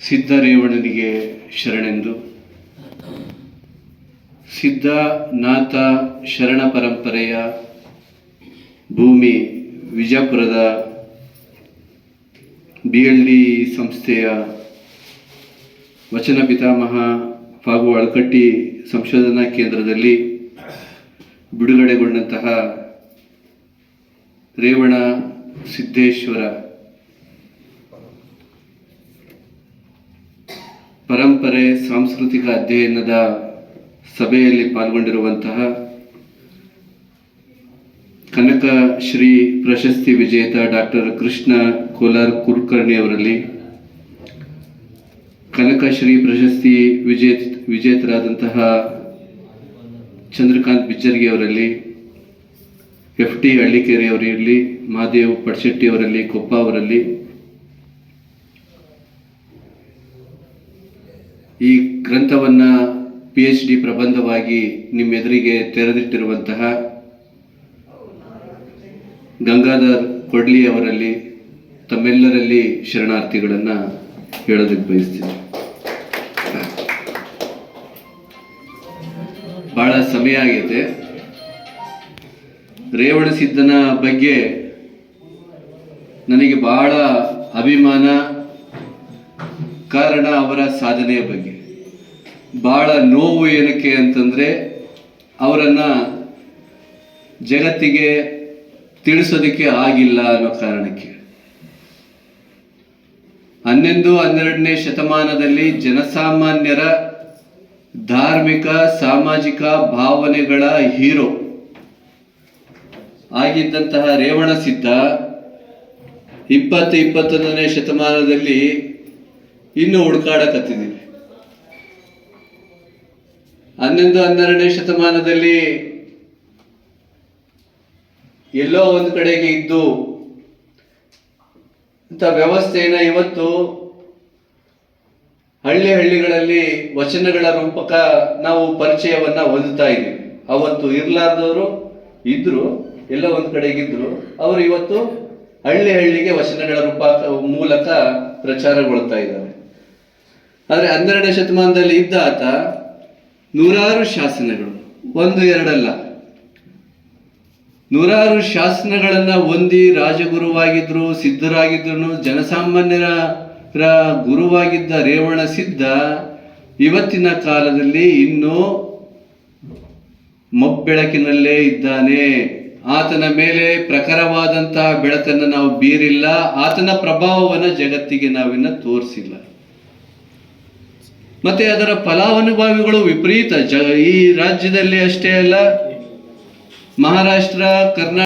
ಸಿದ್ಧರೇವಣನಿಗೆ ಶರಣೆಂದು ಸಿದ್ಧನಾಥ ಶರಣ ಪರಂಪರೆಯ ಭೂಮಿ ವಿಜಯಪುರದ BLD ಸಂಸ್ಥೆಯ ವಚನ ಪಿತಾಮಹ ಹಾಗೂ ಅಳಕಟ್ಟಿ ಸಂಶೋಧನಾ ಕೇಂದ್ರದಲ್ಲಿ ಬಿಡುಗಡೆಗೊಂಡಂತಹ ರೇವಣ ಸಿದ್ದೇಶ್ವರ ಪರಂಪರೆ ಸಾಂಸ್ಕೃತಿಕ ಅಧ್ಯಯನದ ಸಭೆಯಲ್ಲಿ ಪಾಲ್ಗೊಂಡಿರುವಂತಹ ಕನಕ ಶ್ರೀ ಪ್ರಶಸ್ತಿ ವಿಜೇತ ಡಾಕ್ಟರ್ ಕೃಷ್ಣ ಕೋಲಾರ್ ಕುಲಕರ್ಣಿ ಅವರಲ್ಲಿ, ಕನಕ ಶ್ರೀ ಪ್ರಶಸ್ತಿ ವಿಜೇತರಾದಂತಹ ಚಂದ್ರಕಾಂತ್ ಬಿಜ್ಜರ್ಗಿ ಅವರಲ್ಲಿ, FT ಹಳ್ಳಿಕೇರಿ ಅವರಲ್ಲಿ, ಮಹಾದೇವ್ ಪಡ್ಶೆಟ್ಟಿ ಅವರಲ್ಲಿ, ಕೊಪ್ಪ ಅವರಲ್ಲಿ, ಈ ಗ್ರಂಥವನ್ನ PhD ಪ್ರಬಂಧವಾಗಿ ನಿಮ್ಮೆದುರಿಗೆ ತೆರೆದಿಟ್ಟಿರುವಂತಹ ಗಂಗಾಧರ್ ಕೊಡ್ಲಿ ಅವರಲ್ಲಿ ತಮ್ಮೆಲ್ಲರಲ್ಲಿ ಶರಣಾರ್ಥಿಗಳನ್ನ ಹೇಳೋದಕ್ಕೆ ಬಯಸ್ತೀನಿ. ಬಹಳ ಸಮಯ ಆಗೈತೆ. ರೇವಣ ಸಿದ್ಧನ ಬಗ್ಗೆ ನನಗೆ ಬಹಳ ಅಭಿಮಾನ. ಕಾರಣ ಅವರ ಸಾಧನೆಯ ಬಗ್ಗೆ. ಬಹಳ ನೋವು ಏನಕ್ಕೆ ಅಂತಂದ್ರೆ ಅವರನ್ನ ಜಗತ್ತಿಗೆ ತಿಳಿಸೋದಕ್ಕೆ ಆಗಿಲ್ಲ ಅನ್ನೋ ಕಾರಣಕ್ಕೆ. 11-12ನೇ ಶತಮಾನದಲ್ಲಿ ಜನಸಾಮಾನ್ಯರ ಧಾರ್ಮಿಕ ಸಾಮಾಜಿಕ ಭಾವನೆಗಳ ಹೀರೋ ಆಗಿದ್ದಂತಹ ರೇವಣ ಸಿದ್ಧ 20-21ನೇ ಶತಮಾನದಲ್ಲಿ ಇನ್ನೂ ಹುಡುಕಾಡಕತ್ತಿದ್ದೀವಿ. 11-12ನೇ ಶತಮಾನದಲ್ಲಿ ಎಲ್ಲೋ ಒಂದು ಕಡೆಗೆ ಇದ್ದು ಇಂಥ ವ್ಯವಸ್ಥೆಯನ್ನು ಇವತ್ತು ಹಳ್ಳಿಗಳಲ್ಲಿ ವಚನಗಳ ರೂಪಕ ನಾವು ಪರಿಚಯವನ್ನ ಹೊಂದುತ್ತಾ ಇದ್ದೀವಿ. ಅವತ್ತು ಇರ್ಲಾರ್ದವರು ಇದ್ರು, ಎಲ್ಲ ಒಂದು ಕಡೆಗಿದ್ರು, ಅವರು ಇವತ್ತು ಹಳ್ಳಿಗೆ ವಚನಗಳ ಮೂಲಕ ಪ್ರಚಾರಗೊಳ್ತಾ ಇದ್ದಾರೆ. ಆದರೆ 12ನೇ ಶತಮಾನದಲ್ಲಿ ಇದ್ದ ಆತ ನೂರಾರು ಶಾಸನಗಳು, ಒಂದು ಎರಡಲ್ಲ, ನೂರಾರು ಶಾಸನಗಳನ್ನ ಹೊಂದಿ ರಾಜಗುರುವಾಗಿದ್ರು, ಸಿದ್ಧರಾಗಿದ್ರು, ಜನಸಾಮಾನ್ಯರ ಗುರುವಾಗಿದ್ದ ರೇವಣ ಸಿದ್ಧ ಇವತ್ತಿನ ಕಾಲದಲ್ಲಿ ಇನ್ನೂ ಮಬ್ಬೆಳಕಿನಲ್ಲೇ ಇದ್ದಾನೆ. ಆತನ ಮೇಲೆ ಪ್ರಖರವಾದಂತಹ ಬೆಳಕನ್ನು ನಾವು ಬೀರಿಲ್ಲ. ಆತನ ಪ್ರಭಾವವನ್ನು ಜಗತ್ತಿಗೆ ನಾವಿನ್ನ ತೋರಿಸಿಲ್ಲ. ಮತ್ತೆ ಅದರ ಫಲಾನುಭವಿಗಳು ವಿಪರೀತ. ಈ ರಾಜ್ಯದಲ್ಲಿ ಅಷ್ಟೇ ಅಲ್ಲ, ಮಹಾರಾಷ್ಟ್ರ, ಕರ್ನಾಟಕ